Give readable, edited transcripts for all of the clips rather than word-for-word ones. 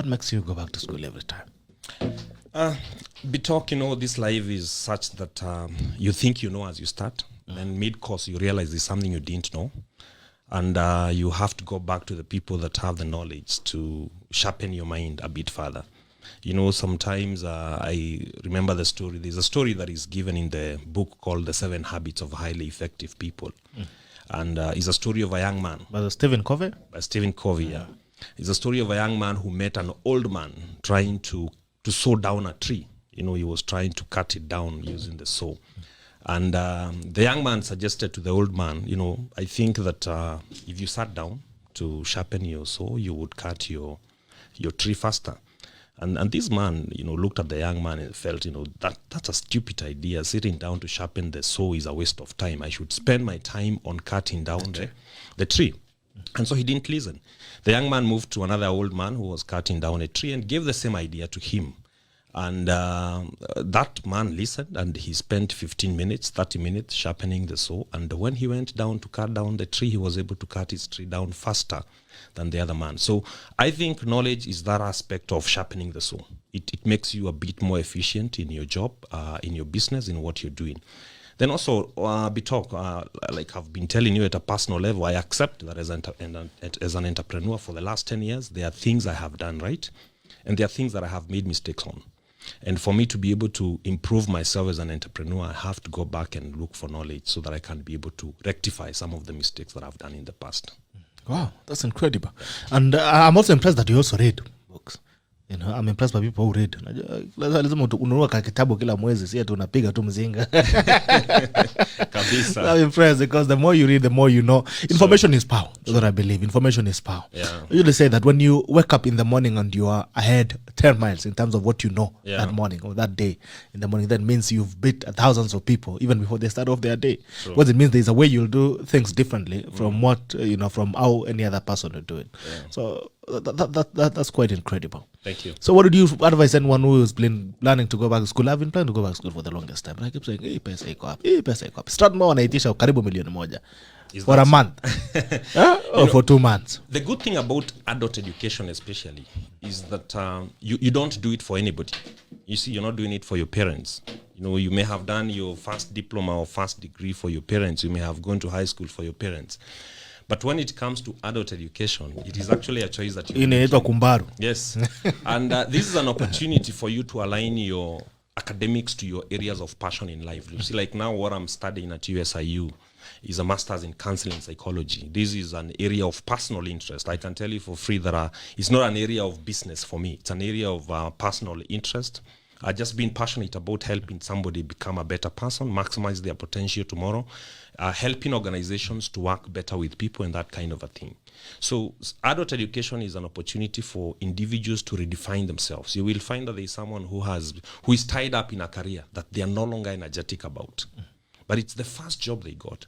what makes you go back to school every time? Bitok, this life is such that you think you know as you start. Then mid-course, you realize there's something you didn't know. And you have to go back to the people that have the knowledge to sharpen your mind a bit further. Sometimes I remember the story. There's a story that is given in the book called The 7 Habits of Highly Effective People. And it's a story of a young man. By Stephen Covey? By Stephen Covey, yeah. It's a story of a young man who met an old man trying to saw down a tree. He was trying to cut it down using the saw. And the young man suggested to the old man, I think that if you sat down to sharpen your saw, you would cut your tree faster. And this man, looked at the young man and felt, that's a stupid idea. Sitting down to sharpen the saw is a waste of time. I should spend my time on cutting down the tree. And so he didn't listen. The young man moved to another old man who was cutting down a tree and gave the same idea to him. And that man listened, and he spent 15 minutes, 30 minutes sharpening the saw. And when he went down to cut down the tree, he was able to cut his tree down faster than the other man. So I think knowledge is that aspect of sharpening the saw. It makes you a bit more efficient in your job, in your business, in what you're doing. Then also, Bitok, like I've been telling you at a personal level, I accept that as an entrepreneur for the last 10 years, there are things I have done right, and there are things that I have made mistakes on. And for me to be able to improve myself as an entrepreneur, I have to go back and look for knowledge so that I can be able to rectify some of the mistakes that I've done in the past. Wow, that's incredible. And I'm also impressed that you also read books. I'm impressed by people who read. Lazima ununua kitabu kila mwezi, si ati unapiga tu mzinga. Kabisa. I'm impressed because the more you read, the more you know. Information is power. That's what I believe. Information is power. Yeah. I usually say that when you wake up in the morning and you are ahead 10 miles in terms of what you know that morning or that day in the morning, that means you've beat thousands of people even before they start off their day. What it means, there's a way you'll do things differently from what, from how any other person will do it. Yeah. So that's quite incredible. Thank you. So what would you advise anyone who is planning to go back to school? I've been planning to go back to school for the longest time. I keep saying, pesa iko up. Strathmore wanaitisha karibu $1,000,000 for a month. Or for 2 months. The good thing about adult education especially is that you don't do it for anybody. You see, you're not doing it for your parents. You may have done your first diploma or first degree for your parents. You may have gone to high school for your parents. But when it comes to adult education, it is actually a choice that you make. Kumbaru. Yes. And this is an opportunity for you to align your academics to your areas of passion in life. You see, like now what I'm studying at USIU is a master's in counseling psychology. This is an area of personal interest. I can tell you for free that it's not an area of business for me. It's an area of personal interest. I've just been passionate about helping somebody become a better person, maximize their potential tomorrow, helping organizations to work better with people and that kind of a thing. So adult education is an opportunity for individuals to redefine themselves. You will find that there is someone who is tied up in a career that they are no longer energetic about. But it's the first job they got.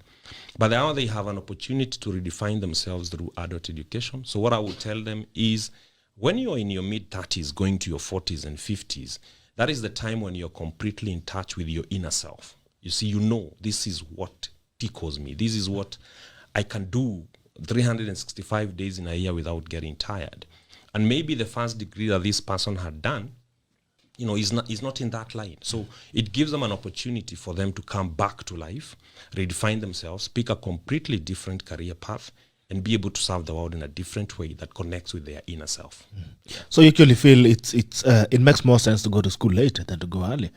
But now they have an opportunity to redefine themselves through adult education. So what I will tell them is, when you're in your mid-30s, going to your 40s and 50s, that is the time when you're completely in touch with your inner self. You see, this is what tickles me. This is what I can do 365 days in a year without getting tired. And maybe the first degree that this person had done, is not in that line. So it gives them an opportunity for them to come back to life, redefine themselves, pick a completely different career path, and be able to serve the world in a different way that connects with their inner self. Yeah. So you actually feel it makes more sense to go to school later than to go early?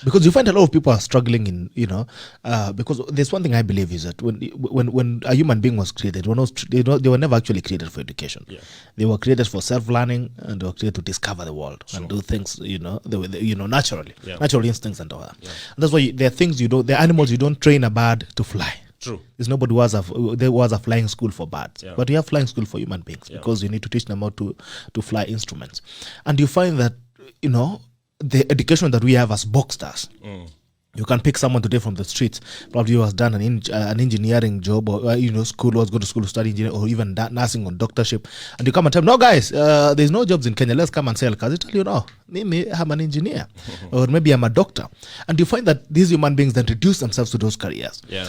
Because you find a lot of people are struggling in, because there's one thing I believe is that when a human being was created, they were never actually created for education. Yeah. They were created for self-learning, and they were created to discover the world and do things, naturally, natural instincts and all that. Yeah. And that's why there are things there are animals you don't train a bird to fly. True. There's nobody who has a flying school for birds, but you have flying school for human beings because you need to teach them how to fly instruments. And you find that, the education that we have as box stars. You can pick someone today from the streets, probably who has done an engineering job or school, was going to school to study engineering or even nursing or doctorship, and you come and tell them, no guys, there's no jobs in Kenya, let's come and sell cars. They tell you, no, maybe I'm an engineer or maybe I'm a doctor. And you find that these human beings then reduce themselves to those careers. Yeah.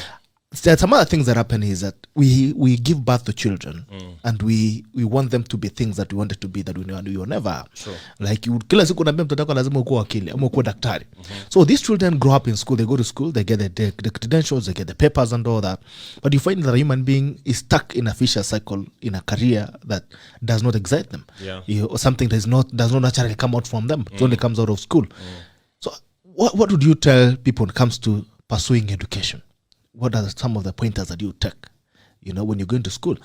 some other things that happen is that we give birth to children and we want them to be things that we wanted to be that we will never. Sure. Like you kila siku unaambia mtoto wako lazima ukuwe wakili ama ukuwe daktari. So these children grow up in school, they go to school, they get the credentials, they get the papers and all that. But you find that a human being is stuck in a vicious cycle in a career that does not excite them. Yeah. Or something does not naturally come out from them. It only comes out of school. So what would you tell people when it comes to pursuing education? What are some of the pointers that you take, when you're going to school?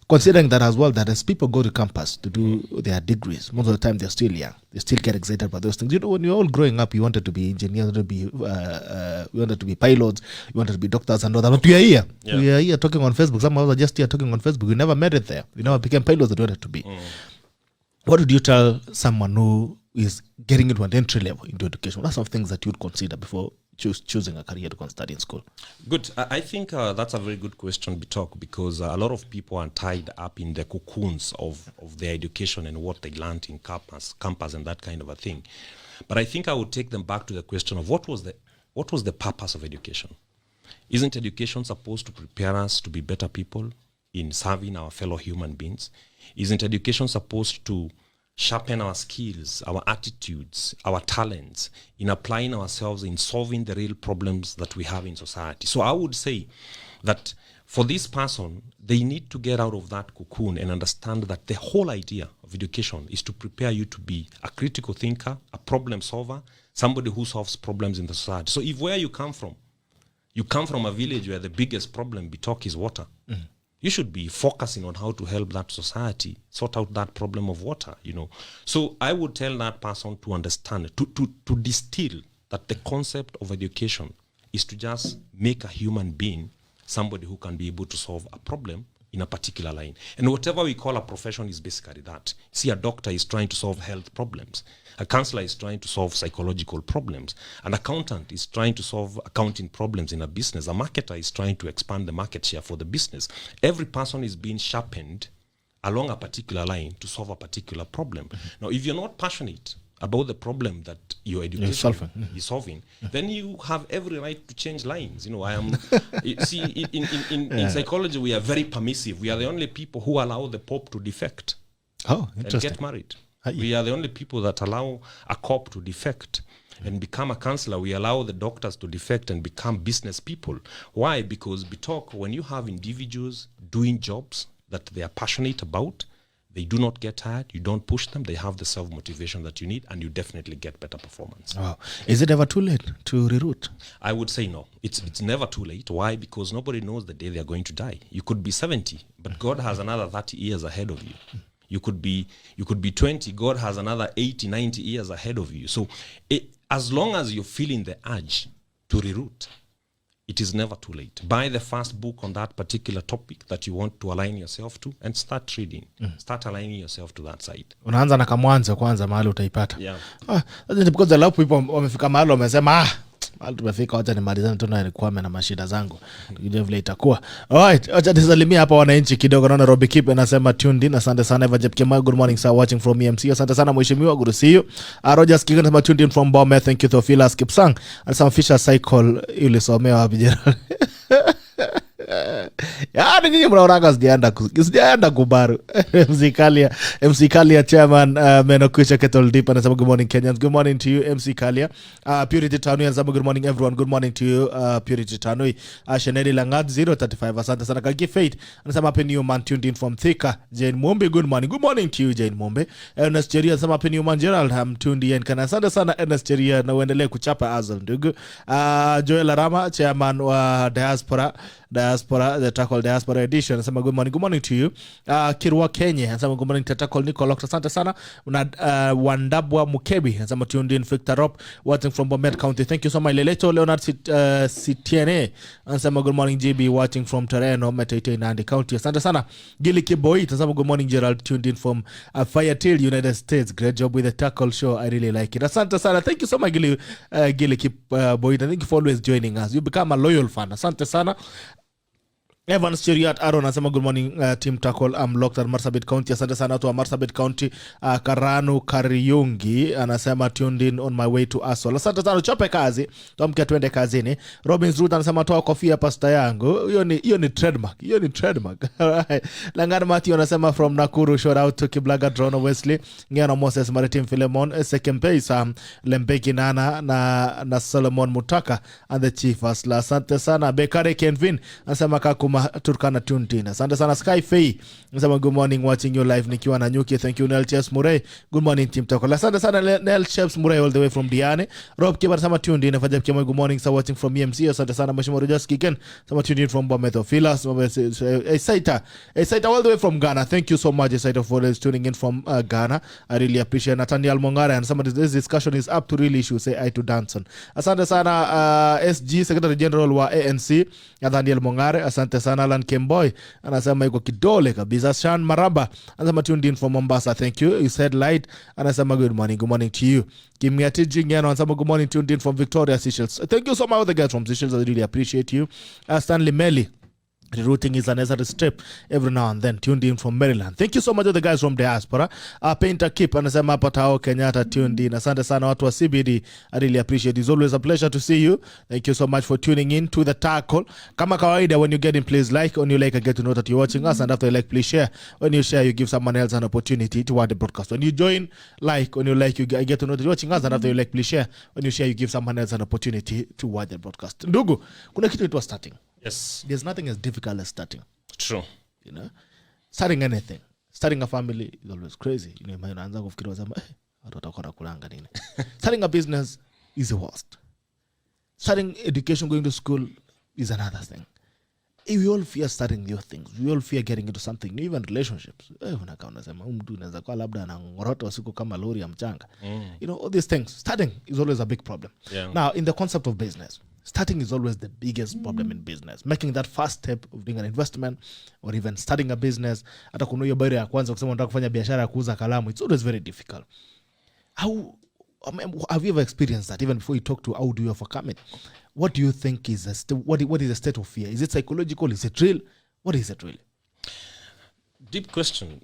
Considering that as well, that as people go to campus to do their degrees, most of the time they're still young. They still get excited about those things. When you're all growing up, you wanted to be engineers, you wanted to be pilots, you wanted to be doctors and all that. But we are here. Yeah. We are here talking on Facebook. Some of us are just here talking on Facebook. We never made it there. We never became pilots that we wanted to be. What would you tell someone who is getting into an entry level into education? What are some things that you'd consider before choosing a career to go and study in school? Good. I think that's a very good question, Bitok, because a lot of people are tied up in the cocoons of their education and what they learned in campus and that kind of a thing. But I think I would take them back to the question of what was the purpose of education? Isn't education supposed to prepare us to be better people in serving our fellow human beings? Isn't education supposed to sharpen our skills, our attitudes, our talents in applying ourselves in solving the real problems that we have in society? So I would say that for this person, they need to get out of that cocoon and understand that the whole idea of education is to prepare you to be a critical thinker, a problem solver, somebody who solves problems in the society. So if where you come from a village where the biggest problem, Bitok, is water, you should be focusing on how to help that society sort out that problem of water, So I would tell that person to understand, to distill that the concept of education is to just make a human being somebody who can be able to solve a problem in a particular line. And whatever we call a profession is basically that. See, a doctor is trying to solve health problems. A counselor is trying to solve psychological problems. An accountant is trying to solve accounting problems in a business. A marketer is trying to expand the market share for the business. Every person is being sharpened along a particular line to solve a particular problem. Now, if you're not passionate about the problem that your education is solving, then you have every right to change lines. I am. See, in psychology, we are very permissive. We are the only people who allow the Pope to defect and get married. We are the only people that allow a cop to defect and become a counselor. We allow the doctors to defect and become business people. Why? Because when you have individuals doing jobs that they are passionate about, they do not get tired, you don't push them, they have the self-motivation that you need, and you definitely get better performance. Wow. Is it ever too late to reroute? I would say no. It's never too late. Why? Because nobody knows the day they are going to die. You could be 70, but God has another 30 years ahead of you. You could be 20, God has another 80, 90 years ahead of you. So as long as you're feeling the urge to reroute, it is never too late. Buy the first book on that particular topic that you want to align yourself to and start reading. Start aligning yourself to that side. Unaanza na kamwanzo kwanza mahali utaipata. Yeah. Because a lot of people wamefika mahali wamesema tumefika, wacha nimalizane tu na nikwame na mashida zangu. Ndio vile itakuwa. Alright, acha nisalimie hapa wananchi kidogo. Naona Robbie Kip anasema tuned in. Asante sana Eva Jepkema, good morning sir, watching from EMC. Asante sana mheshimiwa, good to see you. Rogers Kigan anasema tuned in from Bomet. Thank you Theophilus Kipsang. Anasema Fisher Cycle ile somewa wapi jana. Yaani nyinyi mnaonaga sijaenda kubaru. MC Kalia chairman Menokwisha Kettle Deep anasema good morning Kenyans. Good morning to you MC Kalia. Purity Tanui anasema good morning everyone. Good morning to you Purity Tanui. Shenedi Langat 035 asante sana. Kaki Faith anasema happy new man tuned in from Thika. Jane Mombe good morning. Good morning to you Jane Mombe. Ernest Cheria anasema happy new man Gerald I'm tuned in. Kana asante sana Ernest Cheria na uendelee kuchapa Azal ndugu. Joel Arama chairman wa Diaspora, the Tackle Diaspora Edition anasema good morning to you. Kirwa Kenya anasema good morning to Tackle Nicola, asante sana. Wandabwa Mukebi anasema tuned in. Victor Rop watching from Bomet County, thank you so much. Leleto Leonard Sitiene anasema good morning GB watching from Terreno Metete Nandi County, asante sana. Gili Kiboi anasema good morning Gerald tuned in from Fayetteville United States, great job with the Tackle show, I really like it. Asante sana, thank you so much Gili Kiboi, I think you for always joining us, you become a loyal fan, asante sana. Evans Cheriat Aaron anasema good morning team tackle. I'm locked at Marsabit County. Asante sana watu wa Marsabit County. Karanu Kariungi anasema tuned in on my way to Asol. Asante sana, chope kazi. Tuamke twende kazini. Robins Ruth anasema toa kofia pasta yangu. Hiyo ni trademark. Hiyo ni trademark. Alright. Langana Matthew anasema from Nakuru, shout out to Kiblaga Drono Wesley. Ngeno Moses Maritim Philemon, second pace Lembeki Nana na Solomon Mutaka and the chief Asla. Asante sana. Bekare Kenvin anasema kakuma Turkana Tuntina. Asante sana. Sky Faye anasema good morning, watching you live nikiwa na Nyuki. Thank you Nel Chefs Murray. Good morning team Takola. Asante sana Nel Chefs Murray all the way from Diane. Rob Kibar sama tuned in. Fajab Kema good morning, so watching from EMC. Asante sana Mashimo Rojas Kiken sama tuned in from Bometho Filas. Esaita all the way from Ghana. Thank you so much Esaita for tuning in from Ghana. I really appreciate. Nathaniel Mongare and some of this discussion is up to real issues. Say I to Danson. Asante sana SG Secretary General wa ANC Nathaniel Mongare. Asante sana Alan Kemboy anasema yuko kidole kabisa. Shan Maraba anasema tuned in from Mombasa. Thank you. You said light anasema good morning to you. Kimyati Jingeno anasema good morning, tuned in from Victoria, Seychelles. Thank you so much the guys from Seychelles. I really appreciate you. Stanley Melly, routing is a necessary step every now and then, tuned in from Maryland. Thank you so much to the guys from diaspora. Painter Kip anasema hapa Tao Kenyatta tuned in. Asante sana watu wa CBD. I really appreciate it. It's always a pleasure to see you. Thank you so much for tuning in to the tackle. Kama kawaida, when you get in, please like. When you like, I get to know that you're watching us. And after you like, please share. When you share, you give someone else an opportunity to watch the broadcast. When you join, like. When you like, I get to know that you're watching us. And after you like, please share. When you share, you give someone else an opportunity to watch the broadcast. Ndugu, kuna kitu it was starting. Yes. There's nothing as difficult as starting. True. You know, starting anything, starting a family is always crazy. You know, unaanza kufikiria sema watu watakuwa kulanga nini. Starting a business is the worst. Starting education, going to school is another thing. We all fear starting new things. We all fear getting into something new, even relationships. Unakaa unasema mtu anaweza kuwa labda anangorota usiku kama lori ya mchanga. You know, all these things. Starting is always a big problem. Yeah. Now, in the concept of business, starting is always the biggest problem in business. Making that first step of doing an investment or even starting a business. Hata kuna hiyo barrier ya kwanza kusema unataka kufanya biashara ya kuuza kalamu. It's always very difficult. Have you ever experienced that? Even before you talk to how do you overcome it? What do you think is what is the state of fear? Is it psychological? Is it real? What is it really? Deep question.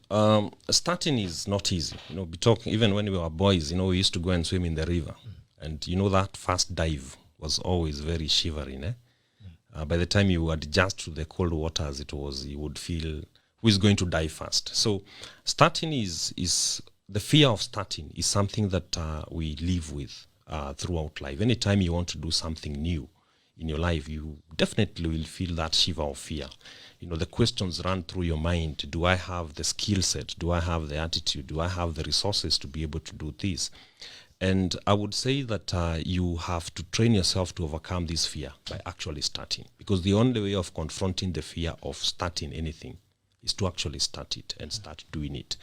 Starting is not easy. You know, even when we were boys, you know, we used to go and swim in the river. And you know that first dive was always very shivering. By the time you adjust to the cold waters, you would feel who is going to die first. So starting is the fear of starting is something that we live with throughout life. Anytime you want to do something new in your life, you definitely will feel that shiver of fear. You know, the questions run through your mind. Do I have the skill set? Do I have the attitude? Do I have the resources to be able to do this? And I would say that you have to train yourself to overcome this fear by actually starting. Because the only way of confronting the fear of starting anything is to actually start it and start doing it.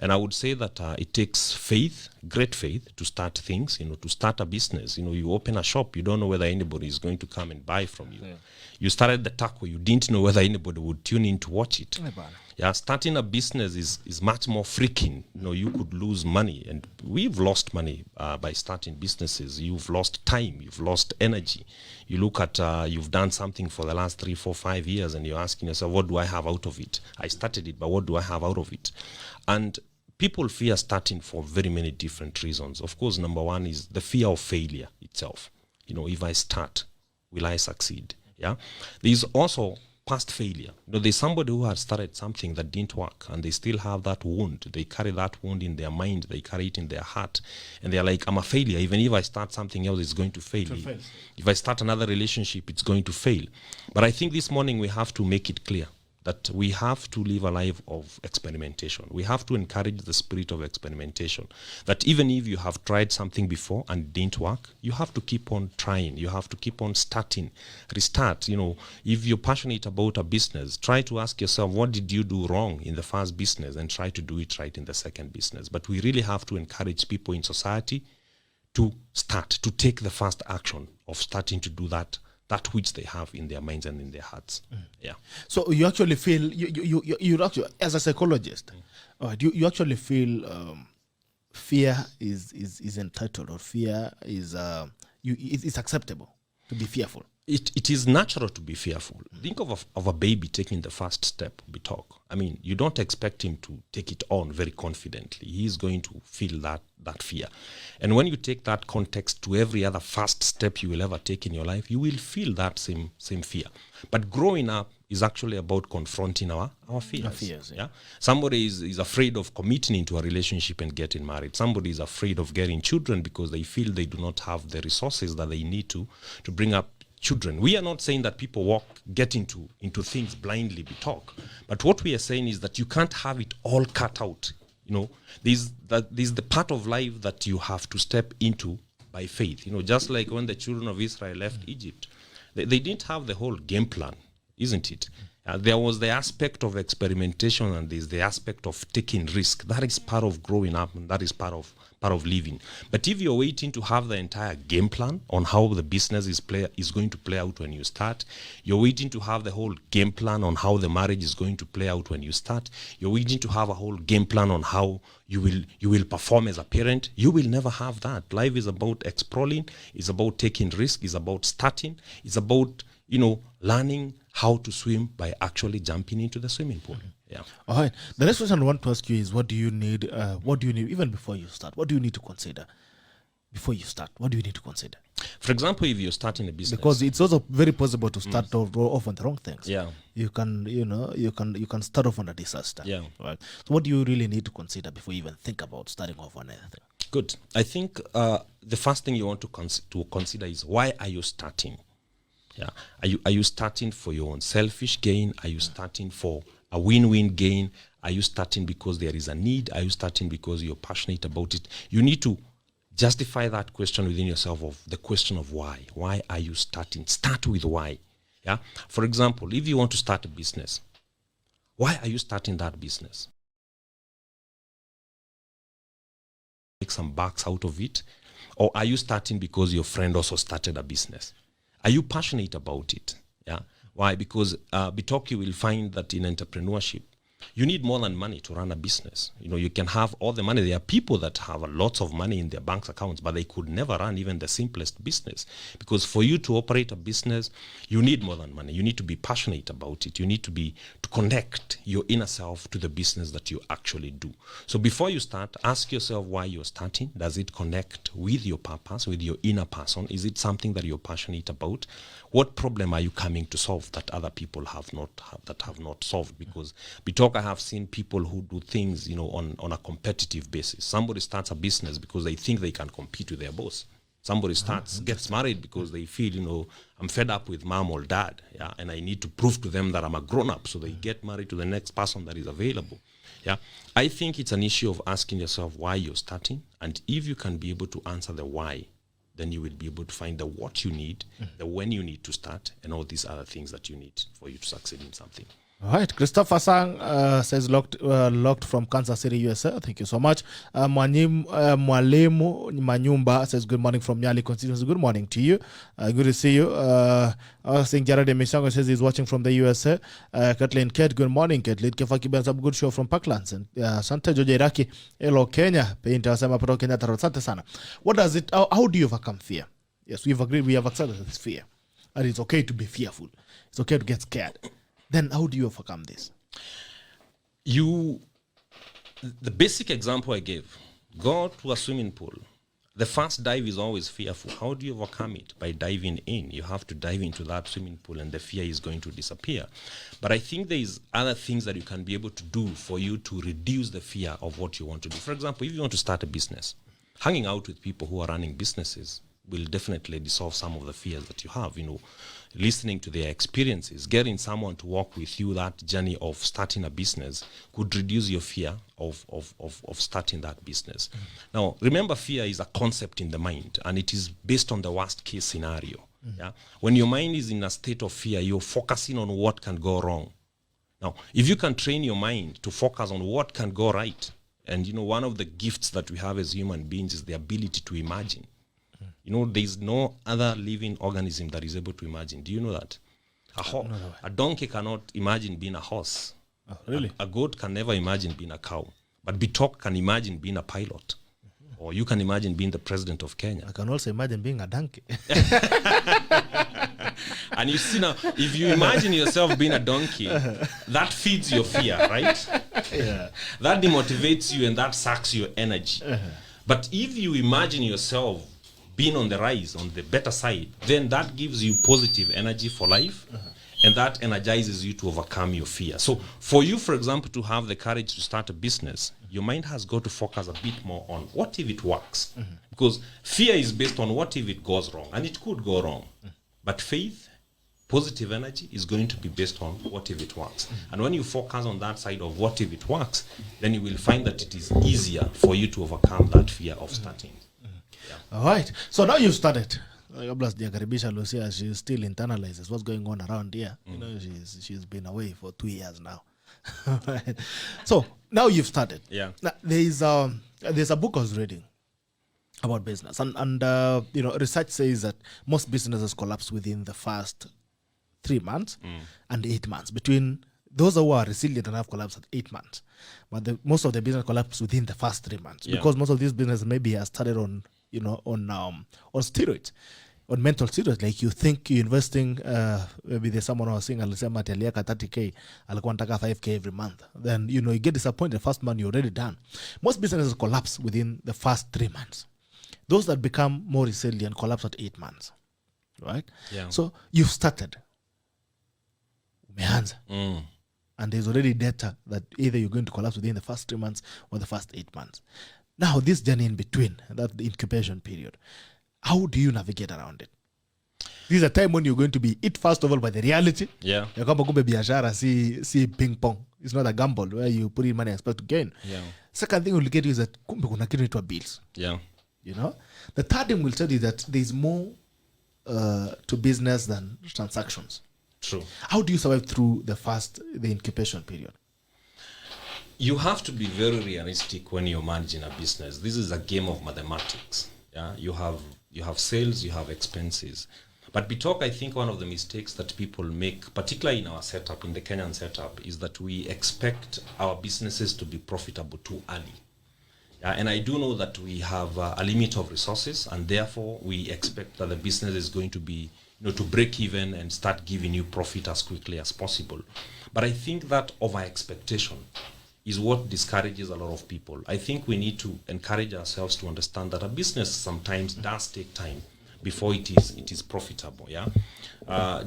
And I would say that it takes faith, great faith, to start things, you know, to start a business. You know, you open a shop, you don't know whether anybody is going to come and buy from you. Yeah. You started the taco, you didn't know whether anybody would tune in to watch it. Yeah, starting a business is much more freaking. You know, you could lose money, and we've lost money by starting businesses. You've lost time, you've lost energy. You look at, you've done something for the last 3, 4, 5 years, and you're asking yourself, what do I have out of it? I started it, but what do I have out of it? And people fear starting for very many different reasons. Of course, number one is the fear of failure itself. You know, if I start, will I succeed? Yeah. There's also past failure. You know, there's somebody who has started something that didn't work, and they still have that wound. They carry that wound in their mind. They carry it in their heart, and they're like, I'm a failure. Even if I start something else, it's going to fail. If I start another relationship, it's going to fail. But I think this morning we have to make it clear that we have to live a life of experimentation. We have to encourage the spirit of experimentation. That even if you have tried something before and it didn't work, you have to keep on trying. You have to keep on starting, restart. You know, if you're passionate about a business, try to ask yourself, what did you do wrong in the first business, and try to do it right in the second business. But we really have to encourage people in society to start, to take the first action of starting to do that which they have in their minds and in their hearts. Yeah. So you actually feel you actually, as a psychologist, do you actually feel fear is entitled, or fear is it's acceptable to be fearful? it is natural to be fearful. Think of a baby taking the first step, talk. I mean, you don't expect him to take it on very confidently. He's going to feel that fear. And when you take that context to every other first step you will ever take in your life, you will feel that same fear. But growing up is actually about confronting our fears. Our fears, yeah. Somebody is afraid of committing into a relationship and getting married. Somebody is afraid of getting children because they feel they do not have the resources that they need to bring up children. We are not saying that people get into things blindly, talk. But what we are saying is that you can't have it all cut out. This is the part of life that you have to step into by faith. Just like when the children of Israel left Egypt, they didn't have the whole game plan, isn't it? There was the aspect of experimentation, and there's the aspect of taking risk. That is part of growing up, and that is part of living. But if you're waiting to have the entire game plan on how the business is going to play out when you start, you're waiting to have the whole game plan on how the marriage is going to play out when you start, you're waiting to have a whole game plan on how you will perform as a parent, you will never have that. Life is about exploring, it's about taking risk, it's about starting, it's about learning how to swim by actually jumping into the swimming pool. Yeah. All right. The next question I want to ask you is, what do you need even before you start? What do you need to consider before you start? What do you need to consider? For example, if you're starting a business, because it's also very possible to start off on the wrong things. Yeah. You can start off on a disaster. Yeah. Right. So what do you really need to consider before you even think about starting off on anything? Good. I think the first thing you want to consider is, why are you starting? Yeah. Are you starting for your own selfish gain? Are you starting for a win-win gain? Are you starting because there is a need? Are you starting because you're passionate about it? You need to justify that question within yourself, of the question of why. Why are you starting? Start with why. Yeah. For example, if you want to start a business, why are you starting that business? Make some bucks out of it? Or are you starting because your friend also started a business? Are you passionate about it? Yeah. Why? Because you will find that in entrepreneurship, you need more than money to run a business. You can have all the money. There are people that have lots of money in their bank accounts, but they could never run even the simplest business. Because for you to operate a business, you need more than money. You need to be passionate about it. You need to connect your inner self to the business that you actually do. So before you start, ask yourself why you're starting. Does it connect with your purpose, with your inner person? Is it something that you're passionate about? What problem are you coming to solve that other people have not solved? Because I have seen people who do things, on a competitive basis. Somebody starts a business because they think they can compete with their boss. Somebody gets married because they feel, I'm fed up with mom or dad, yeah, and I need to prove to them that I'm a grown-up. So they get married to the next person that is available. Yeah, I think it's an issue of asking yourself why you're starting, and if you can be able to answer the why, then you will be able to find the what you need, the when you need to start, and all these other things that you need for you to succeed in something. All right. Christopher Sang says locked from Kansas City, USA. Thank you so much. Mwalemu Manyumba says good morning from Nyali constituency. Good morning to you. Good to see you. I think Jared Misango says he's watching from the USA. Kathleen Kate, good morning. Kathleen Kefaki Benz, good show from Parklands. And Santa Joja Iraki, hello Kenya. Painter Sama Pro Kenya Tarot Sana. What does it? How do you overcome fear? Yes, we've agreed. We have accepted this fear, and it's okay to be fearful. It's okay to get scared. Then how do you overcome this? The basic example I gave, go to a swimming pool. The first dive is always fearful. How do you overcome it? By diving in. You have to dive into that swimming pool and the fear is going to disappear. But I think there is other things that you can be able to do for you to reduce the fear of what you want to do. For example, if you want to start a business, hanging out with people who are running businesses will definitely dissolve some of the fears that you have, listening to their experiences, getting someone to walk with you that journey of starting a business could reduce your fear of starting that business. Now, remember, fear is a concept in the mind, and it is based on the worst case scenario. Yeah? When your mind is in a state of fear, you're focusing on what can go wrong. Now, if you can train your mind to focus on what can go right, and one of the gifts that we have as human beings is the ability to imagine. There's no other living organism that is able to imagine. Do you know that? A donkey cannot imagine being a horse. Oh, really? A goat can never imagine being a cow. But Bitok can imagine being a pilot. Or you can imagine being the president of Kenya. I can also imagine being a donkey. And you see now, if you imagine yourself being a donkey, that feeds your fear, right? Yeah. That demotivates you and that sucks your energy. But if you imagine yourself being on the rise, on the better side, then that gives you positive energy for life. And that energizes you to overcome your fear. So for you, for example, to have the courage to start a business, your mind has got to focus a bit more on what if it works? Because fear is based on what if it goes wrong, and it could go wrong. But faith, positive energy, is going to be based on what if it works. And when you focus on that side of what if it works, then you will find that it is easier for you to overcome that fear of starting. All right. So now you've started. Lucia, she still internalizes what's going on around here. You know, she's been away for 2 years now. So now you've started. Yeah. Now, there's a book I was reading about business, and you know, research says that most businesses collapse within the first 3 months and 8 months. Between those who are resilient and have collapsed at 8 months, but most of the business collapse within the first 3 months because most of these businesses maybe are started on, you know, on steroids, on mental steroids. Like, you think you're investing, maybe there's someone who was saying alisema ataliaka 30k, alikuwa anataka 5k every month. Then, you know, you get disappointed the first month, you're already done. Most businesses collapse within the first 3 months. Those that become more resilient collapse at 8 months, right? Yeah. So you've started. Umeanza. And there's already data that either you're going to collapse within the first 3 months or the first 8 months. Now, this journey in between, that the incubation period, how do you navigate around it? This is a time when you're going to be hit, first of all, by the reality. Yeah. Ya kwamba kumbe biashara si ping pong. It's not a gamble where you put in money and expect to gain. Yeah. Second thing will get you is that kumbe kuna kitu inaitwa bills. Yeah. You know? The third thing will tell you that there's more to business than transactions. True. How do you survive through the incubation period? You have to be very realistic when you're managing a business. This is a game of mathematics. Yeah, you have sales, you have expenses. But Bitok, I think one of the mistakes that people make, particularly in our setup, in the Kenyan setup, is that we expect our businesses to be profitable too early. Yeah, and I do know that we have a limit of resources, and therefore we expect that the business is going to be, you know, to break even and start giving you profit as quickly as possible. But I think that over expectation is what discourages a lot of people. I think we need to encourage ourselves to understand that a business sometimes does take time before it is profitable. Yeah,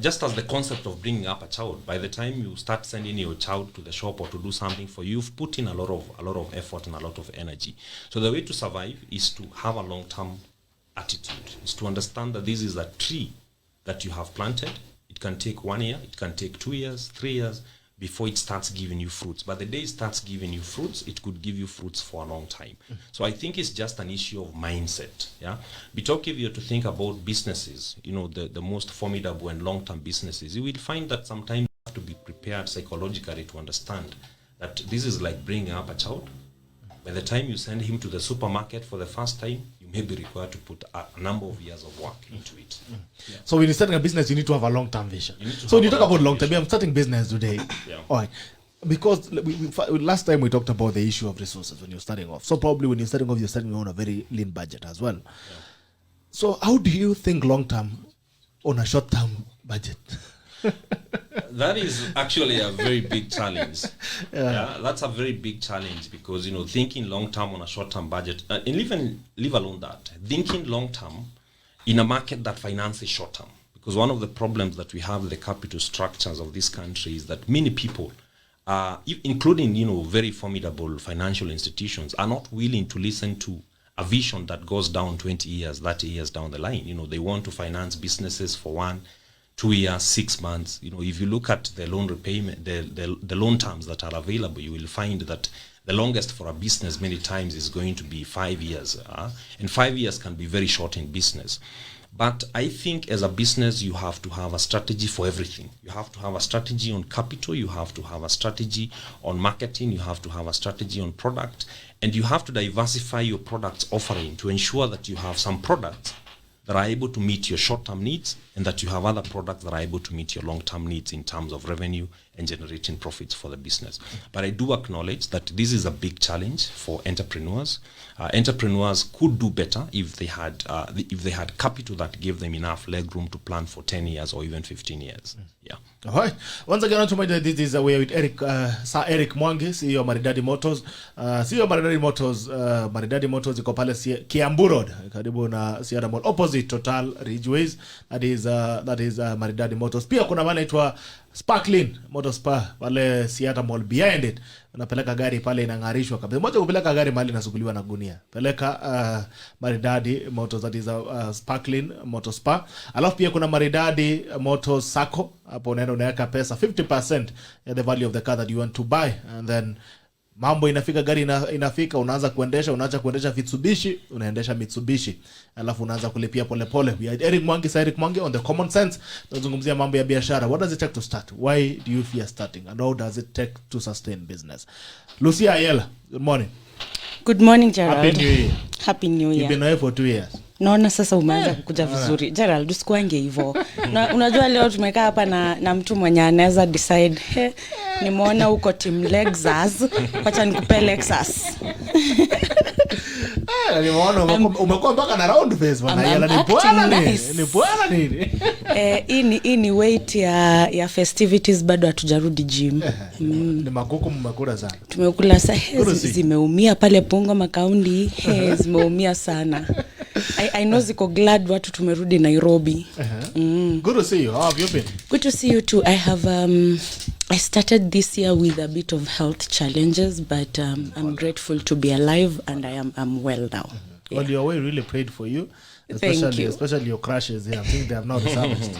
just as the concept of bringing up a child. By the time you start sending your child to the shop or to do something for you, you've put in a lot of effort and a lot of energy. So the way to survive is to have a long-term attitude. Is to understand that this is a tree that you have planted. It can take 1 year, it can take 2 years, 3 years, before it starts giving you fruits. But the day it starts giving you fruits, it could give you fruits for a long time. So I think it's just an issue of mindset. Yeah, Bitok, if you're to think about businesses, you know, the most formidable and long-term businesses, you will find that sometimes you have to be prepared psychologically to understand that this is like bringing up a child. By the time you send him to the supermarket for the first time, you may be required to put a number of years of work into it. Yeah. So when you're starting a business, you need to have a long-term vision. So when you talk about long-term, I'm starting business today. Yeah. All right. Because last time we talked about the issue of resources when you're starting off. So probably when you're starting off, you're starting on a very lean budget as well. Yeah. So how do you think long-term on a short-term budget? That is actually a very big challenge. Yeah, that's a very big challenge because, you know, thinking long-term on a short-term budget, and even leave alone that, thinking long-term in a market that finances short-term. Because one of the problems that we have with the capital structures of this country is that many people, including, you know, very formidable financial institutions, are not willing to listen to a vision that goes down 20 years, 30 years down the line. You know, they want to finance businesses for 1, 2 years, 6 months. You know, if you look at the loan repayment, the loan terms that are available, you will find that the longest for a business many times is going to be 5 years. And 5 years can be very short in business. But I think as a business, you have to have a strategy for everything. You have to have a strategy on capital. You have to have a strategy on marketing. You have to have a strategy on product. And you have to diversify your products offering to ensure that you have some products that are able to meet your short-term needs and that you have other products that are able to meet your long-term needs in terms of revenue and generating profits for the business. But I do acknowledge that this is a big challenge for entrepreneurs. Entrepreneurs could do better if they had capital that gave them enough leg room to plan for 10 years or even 15 years. Yeah. All right. Once again, this is we are with Sir Eric Mwangi, CEO Maridadi Motors. CEO Maridadi Motors, Maridadi Motors iko pale Kiambu Road, karibu na Sierra Mall, opposite Total Ridgeways. That is Maridadi Motors. Pia kuna wale itwa Sparkling Motor Spa pale Sierra Mall, behind it. Unapeleka gari pale inangarishwa kabisa. Moja kupeleka gari mahali inasuguliwa na gunia. Peleka Maridadi Motors, that is Sparkling Motor Spa. Alafu pia kuna Maridadi Motors Sacco. Hapo unaenda unaweka pesa 50% ya the value of the car that you want to buy, and then mambo inafika, gari inafika, unaacha kuendesha Mitsubishi, unaendesha Mitsubishi, alafu unaanza kulipia pole pole. We are Eric Mwangi on the common sense. Tunazungumzia mambo ya biashara. What does it take to start? Why do you fear starting? And how does it take to sustain business? Lucia Ayela, good morning. Good morning, Gerald. Happy New Year. Happy New Year. You've been away for 2 years. Naona sasa umeanza kukuja vizuri. Gerald, usikuange hivyo. Na unajua leo tumekaa hapa na mtu mwenye anaweza decide, nimeona uko team Lexus, acha nikupe Lexus. Nimeona umekuwa mpaka na round face bwana. Yala ni bwana nini? Hii ni wait ya festivities, bado hatujarudi gym. Ni makuku mmekula sana. Tumekula sasa, zimeumia pale Pungo Makaundi, zimeumia sana. I know ziko glad watu tumerudi Nairobi. Good to see you. How have you been? Good to see you too. I have I started this year with a bit of health challenges, but I'm grateful to be alive, and I'm well now. Well, your way really prayed for you, especially your crashes here. I think they have not resolved.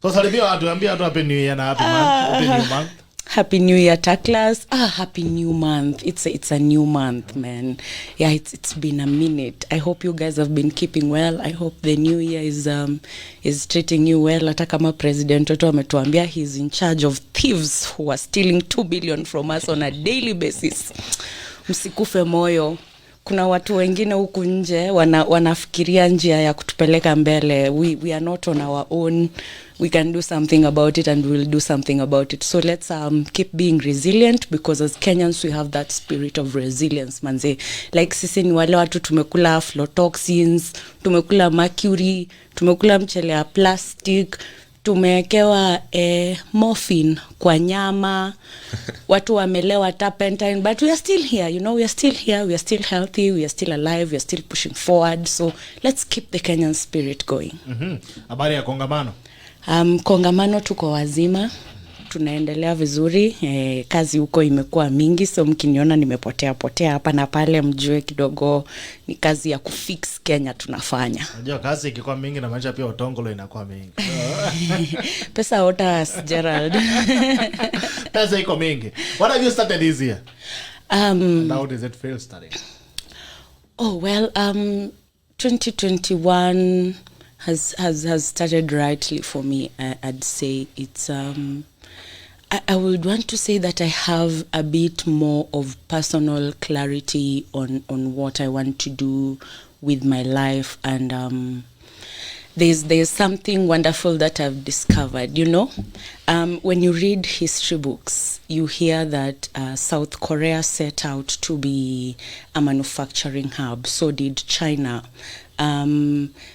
So Salibio, tuambia watu happy new year na happy month. Happy New Year, Taklas. Happy new month. It's a new month, man. Yeah, it's been a minute. I hope you guys have been keeping well. I hope the new year is treating you well. Hata kama President Toto ametuambia he's in charge of thieves who are stealing 2 billion from us on a daily basis. Msikufe moyo. Kuna watu wengine huku nje wanafikiria njia ya kutupeleka mbele. We are not on our own. We can do something about it, and we'll do something about it. So let's keep being resilient, because as Kenyans we have that spirit of resilience, manze. Like sisi ni wale watu tumekula aflatoxins, tumekula mercury, tumekula mchele ya plastic, tumewekewa morphine kwa nyama, watu wamelewa turpentine, but we are still here, you know, we are still here, we are still healthy, we are still alive, we are still pushing forward. So let's keep the Kenyan spirit going. Habari ya kongamano? Kongamano tuko wazima, tunaendelea vizuri. Kazi huko imekuwa mingi, so mkiniona nimepotea hapa na pale, mjue kidogo ni kazi ya kufix Kenya tunafanya. Unajua kazi ikikuwa mingi na maisha pia utongolo inakuwa mingi. Pesa otas, Gerald. Pesa iko mingi. What have you started this year? And how does it feel starting? Oh well, 2021 has started rightly for me. I'd say it's I would want to say that I have a bit more of personal clarity on what I want to do with my life, and there's something wonderful that I've discovered. You know, when you read history books, you hear that South Korea set out to be a manufacturing hub. So did China.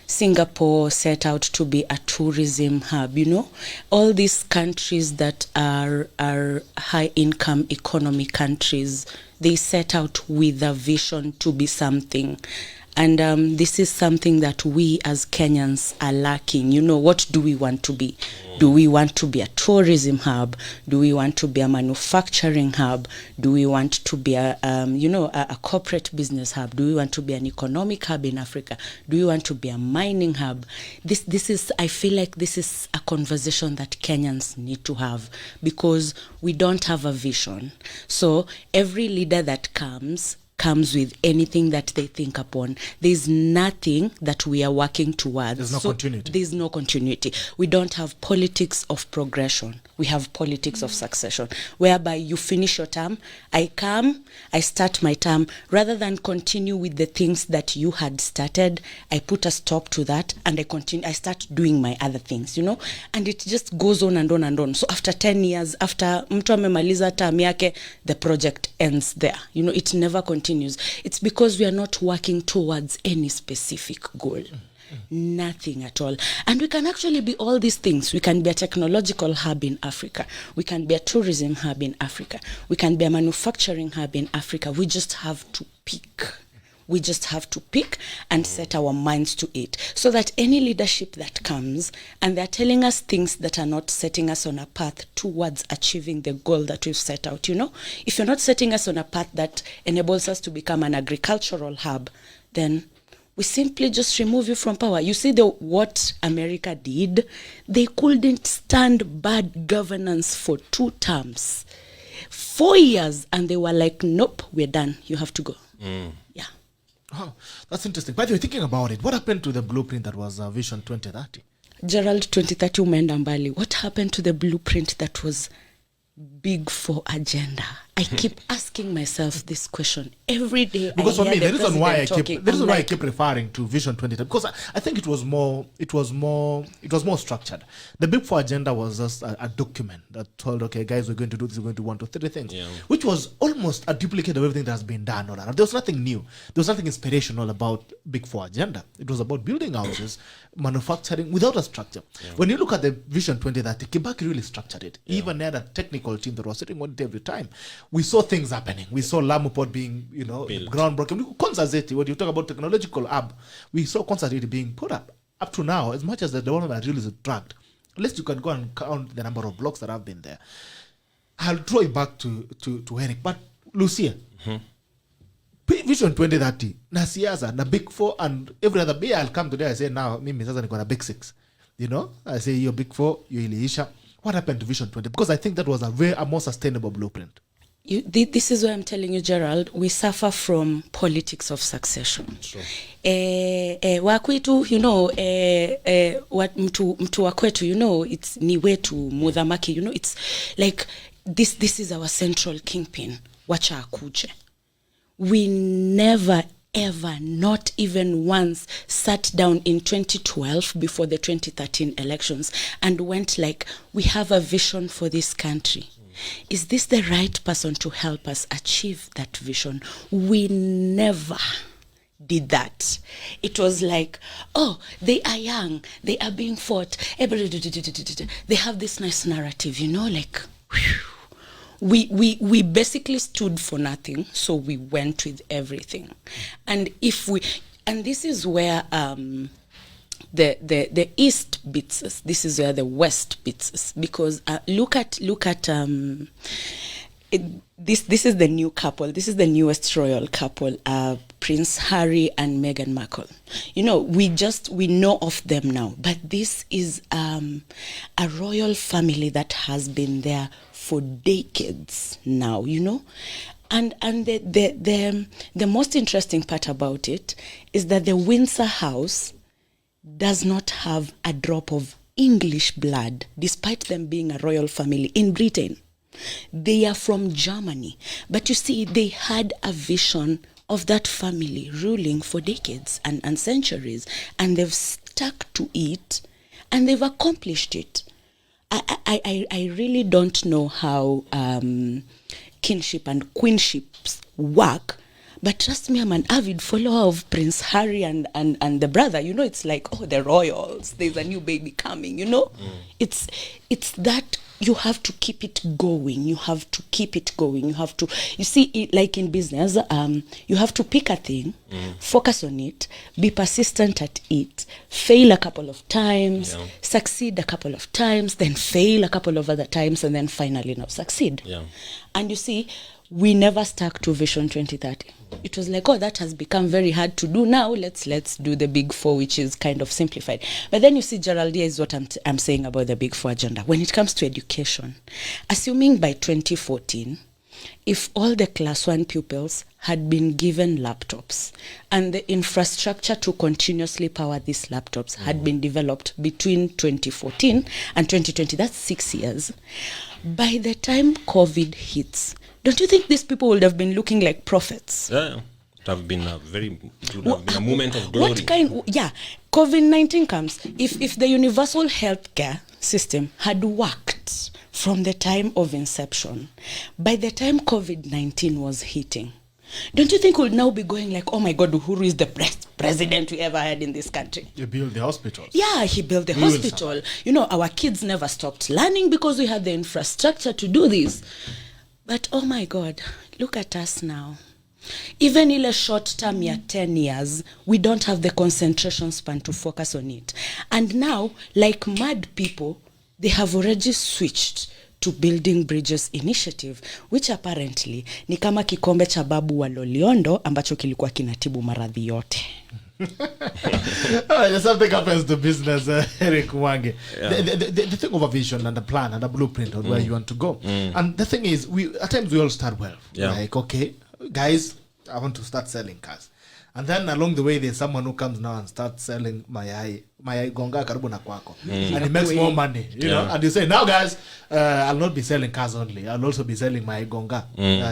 Singapore set out to be a tourism hub. You know, all these countries that are high income economy countries, they set out with a vision to be something. And this is something that we as Kenyans are lacking. You know, what do we want to be? Do we want to be a tourism hub? Do we want to be a manufacturing hub? Do we want to be a corporate business hub? Do we want to be an economic hub in Africa? Do we want to be a mining hub? This is, I feel like this is a conversation that Kenyans need to have, because we don't have a vision. So every leader that comes comes with anything that they think upon. There's nothing that we are working towards. There's no continuity. There's no continuity. We don't have politics of progression. We have politics of succession, whereby you finish your term, I come, I start my term. Rather than continue with the things that you had started, I put a stop to that and I start doing my other things, you know? And it just goes on and on and on. So after 10 years, after mtu amemaliza term yake, the project ends there. You know, it never continues. It's because we are not working towards any specific goal. Nothing at all. And we can actually be all these things. We can be a technological hub in Africa. We can be a tourism hub in Africa. We can be a manufacturing hub in Africa. We just have to pick. We just have to pick and set our minds to it, so that any leadership that comes and they're telling us things that are not setting us on a path towards achieving the goal that we've set out, you know, if you're not setting us on a path that enables us to become an agricultural hub, then we simply just remove you from power. You see what America did? They couldn't stand bad governance for 2 terms. 4 years, and they were like, nope, we're done. You have to go. Yeah. Oh, that's interesting. By the way, thinking about it, what happened to the blueprint that was Vision 2030? Gerald, 2030 umeenda mbali. What happened to the blueprint that was Big 4 agenda? I keep asking myself this question every day. Because for me, the reason why I keep keep referring to Vision 2030, because I think it was more structured. The Big 4 agenda was just a document that told, okay, guys, we're going to do this, we're going to do 1, 2, 3 things, which was almost a duplicate of everything that has been done. There was nothing new. There was nothing inspirational about Big 4 agenda. It was about building houses, manufacturing without a structure. When you look at the Vision 2030, Kibaki really structured it. Even had a technical team that was sitting on it every time. We saw things happening. We saw Lamu Port being, groundbreaking. Konza when you talk about technological hub, we saw Konza being put up. Up to now, as much as the development really is dragged, at least you can go and count the number of blocks that have been there. I'll throw it back to Eric. But Lucia, Vision 2030, na siasa, na Big 4, and every other day I'll come today, I say, now, mimi sasa niko na Big 6. You know, I say, you're Big 4, you're iliisha. What happened to Vision 20? Because I think that was a more sustainable blueprint. This is why I'm telling you, Gerald, we suffer from politics of succession. Sure. Wakwetu, you know, what mtu wakwetu, you know, it's ni wetu mudhamaki, you know, it's like this is our central kingpin. Wacha akuje. We never ever, not even once, sat down in 2012 before the 2013 elections and went like, we have a vision for this country. Is this the right person to help us achieve that vision? We never did that. It was like, oh, they are young, they are being fought, they have this nice narrative, you know, like, we basically stood for nothing, so we went with everything. And this is where the East beats us. This is where the West beats us, because look at this is the new couple. This is the newest royal couple, Prince Harry and Meghan Markle. You know, we know of them now, but this is a royal family that has been there for decades now, you know. And the most interesting part about it is that the Windsor House does not have a drop of English blood, despite them being a royal family in Britain. They are from Germany. But you see, they had a vision of that family ruling for decades and centuries, and they've stuck to it, and they've accomplished it. I really don't know how kinship and queenships work, but trust me, I'm an avid follower of Prince Harry and the brother. You know, it's like, oh, the royals, there's a new baby coming, you know. It's that you have to keep it going. You have to keep it going. You have to, you see, like in business, you have to pick a thing, focus on it, be persistent at it, fail a couple of times, succeed a couple of times, then fail a couple of other times, and then finally now succeed. And you see, we never stuck to Vision 2030. It was like, oh, that has become very hard to do now. Let's do the Big 4, which is kind of simplified. But then you see, Gerald, here is what I'm saying about the Big 4 agenda. When it comes to education, assuming by 2014, if all the class 1 pupils had been given laptops and the infrastructure to continuously power these laptops had been developed between 2014 and 2020, that's 6 years, by the time COVID hits, don't you think these people would have been looking like prophets? Yeah. It would have been a moment of glory. COVID-19 comes. If the universal healthcare system had worked from the time of inception, by the time COVID-19 was hitting, don't you think we'll now be going like, oh my God, Uhuru is the best president we ever had in this country? He built the hospitals. Yeah, he built the hospital. You know, our kids never stopped learning because we had the infrastructure to do this. But oh my God, look at us now. Even in a short term, 10 years, we don't have the concentration span to focus on it. And now, like mad people, they have already switched to Building Bridges initiative, which apparently ni kama kikombe cha babu wa Loliondo ambacho kilikuwa kinatibu maradhi yote. There's something happens to business, Eric MWANGI. Yeah. The thing of a vision and a plan and a blueprint on where you want to go. And the thing is, at times we all start well. Yeah. Like, okay, guys, I want to start selling cars. And then along the way, there's someone who comes now and starts selling mayai gonga karibu na kwako. And he makes more money, you know. And you say, now guys, I'll not be selling cars only. I'll also be selling mayai gonga.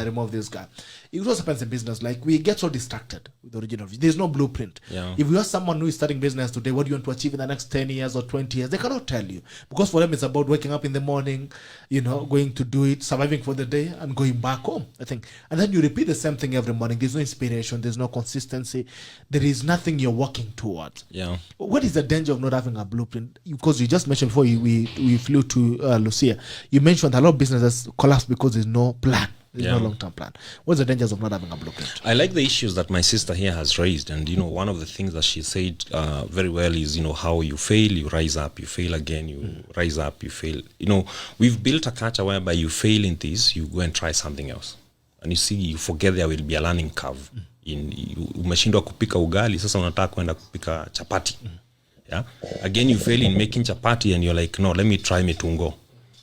Remove this guy. It also happens in business. Like, we get so distracted with the original. There's no blueprint. Yeah. If you ask someone who is starting business today, what do you want to achieve in the next 10 years or 20 years? They cannot tell you. Because for them, it's about waking up in the morning, you know, going to do it, surviving for the day, and going back home, I think. And then you repeat the same thing every morning. There's no inspiration. There's no consistency. There is nothing you're working towards. Yeah. What is the danger of not having a blueprint? Because you just mentioned before we flew to Lucia, you mentioned a lot of businesses collapse because there's no plan. There's no long-term plan. What's the dangers of not having a blueprint? I like the issues that my sister here has raised. And, you know, one of the things that she said very well is, you know, how you fail, you rise up, you fail again, you rise up, you fail. You know, we've built a culture whereby you fail in this, you go and try something else. And you see, you forget there will be a learning curve. Umeshindwa kupika ugali, sasa unataka kwenda kupika chapati. Yeah. Again, you fail in making chapati and you're like, no, let me try mitungo.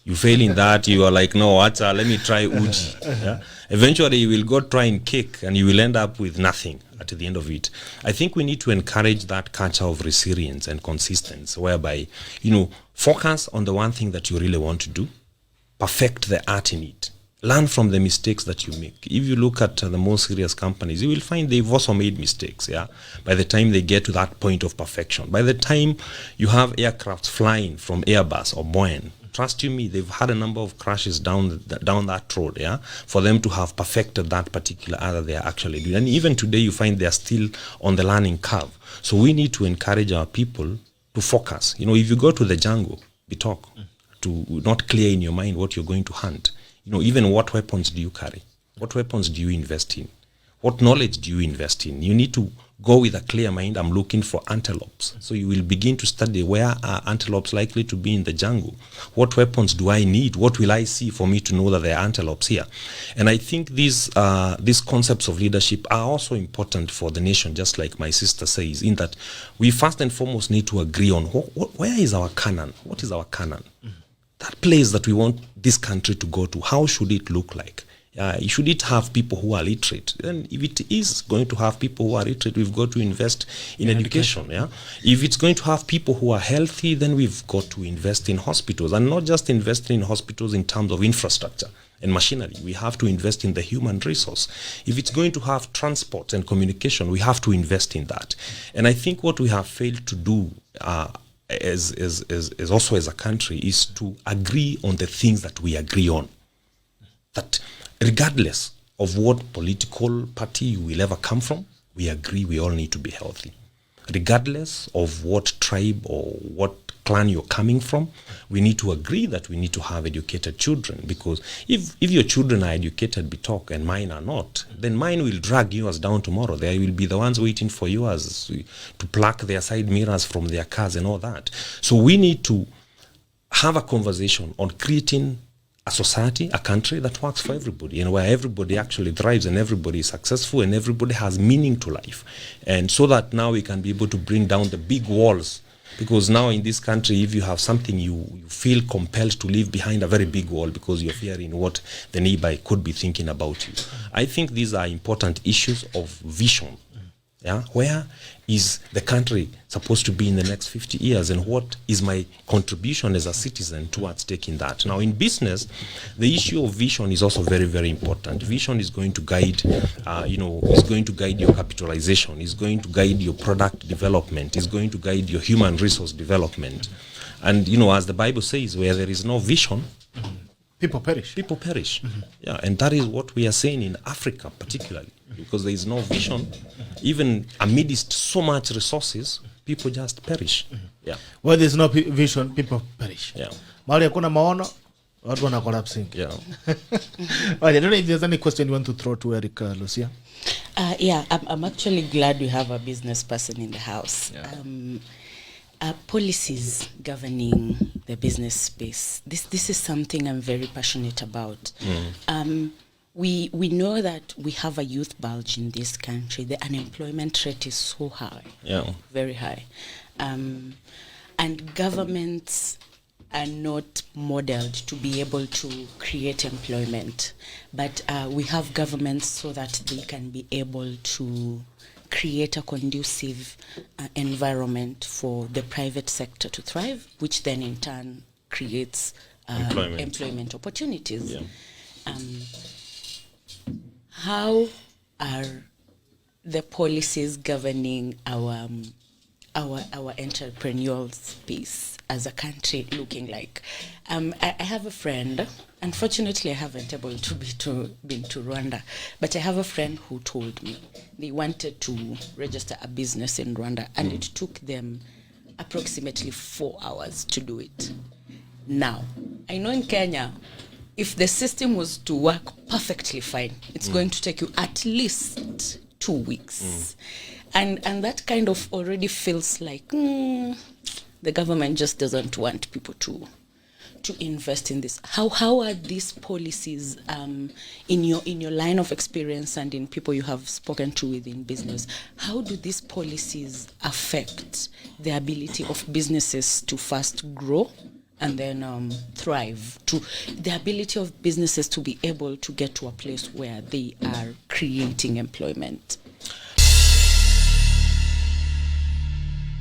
You fail in that, you are like, no, let me try uji. Yeah? Eventually, you will go try and cake, and you will end up with nothing at the end of it. I think we need to encourage that culture of resilience and consistency, whereby, you know, focus on the one thing that you really want to do, perfect the art in it, learn from the mistakes that you make. If you look at the most serious companies, you will find they've also made mistakes. Yeah, by the time they get to that point of perfection, by the time you have aircraft flying from Airbus or Boeing, trust you me, they've had a number of crashes down that road, yeah, for them to have perfected that particular other they are actually doing. And even today, you find they are still on the learning curve. So we need to encourage our people to focus. You know, if you go to the jungle, talk to not clear in your mind what you're going to hunt. You know, even what weapons do you carry? What weapons do you invest in? What knowledge do you invest in? You need to go with a clear mind. I'm looking for antelopes. So you will begin to study, where are antelopes likely to be in the jungle? What weapons do I need? What will I see for me to know that there are antelopes here? And I think these concepts of leadership are also important for the nation, just like my sister says, in that we first and foremost need to agree on where is our canon? What is our canon? That place that we want this country to go to, how should it look like? Should it have people who are literate? Then if it is going to have people who are literate, we've got to invest in education. Yeah. If it's going to have people who are healthy, then we've got to invest in hospitals, and not just invest in hospitals in terms of infrastructure and machinery. We have to invest in the human resource. If it's going to have transport and communication, we have to invest in that. And I think what we have failed to do as also as a country is to agree on the things that we agree on. That regardless of what political party you will ever come from, we agree we all need to be healthy. Regardless of what tribe or what clan you're coming from, we need to agree that we need to have educated children. Because if your children are educated, talk, and mine are not, then mine will drag yours down tomorrow. They will be the ones waiting for yours to pluck their side mirrors from their cars and all that. So we need to have a conversation on creating a society, a country that works for everybody, and where everybody actually thrives and everybody is successful and everybody has meaning to life. And so that now we can be able to bring down the big walls Because now in this country, if you have something, you feel compelled to leave behind a very big wall because you're fearing what the neighbor could be thinking about you. I think these are important issues of vision. Yeah, where is the country supposed to be in the next 50 years, and what is my contribution as a citizen towards taking that? Now, in business, the issue of vision is also very, very important. Vision is going to guide, is going to guide your capitalization, is going to guide your product development, is going to guide your human resource development. And, as the Bible says, where there is no vision, people perish. People perish. Yeah, and that is what we are saying in Africa particularly, because there is no vision. Even amidst so much resources, people just perish. Yeah. Where there's no vision, people perish. Yeah. Mahali hakuna maono, watu wana collapsing. Yeah. Well, I don't know if there's any question you want to throw to Eric, Lucia. Yeah, I'm actually glad we have a business person in the house. Yeah. Policies governing the business space. This is something I'm very passionate about. We know that we have a youth bulge in this country. The unemployment rate is so high, very high. And governments are not modeled to be able to create employment. But we have governments so that they can be able to create a conducive environment for the private sector to thrive, which then in turn creates employment opportunities. Yeah. How are the policies governing our entrepreneurial space as a country looking like? I have a friend. Unfortunately, I haven't been to Rwanda, but I have a friend who told me they wanted to register a business in Rwanda, and it took them approximately 4 hours to do it. Now, I know in Kenya, if the system was to work perfectly fine, it's going to take you at least 2 weeks. And that kind of already feels like the government just doesn't want people to invest in this. How are these policies in your line of experience and in people you have spoken to within business? How do these policies affect the ability of businesses to first grow and then thrive, to the ability of businesses to be able to get to a place where they are creating employment?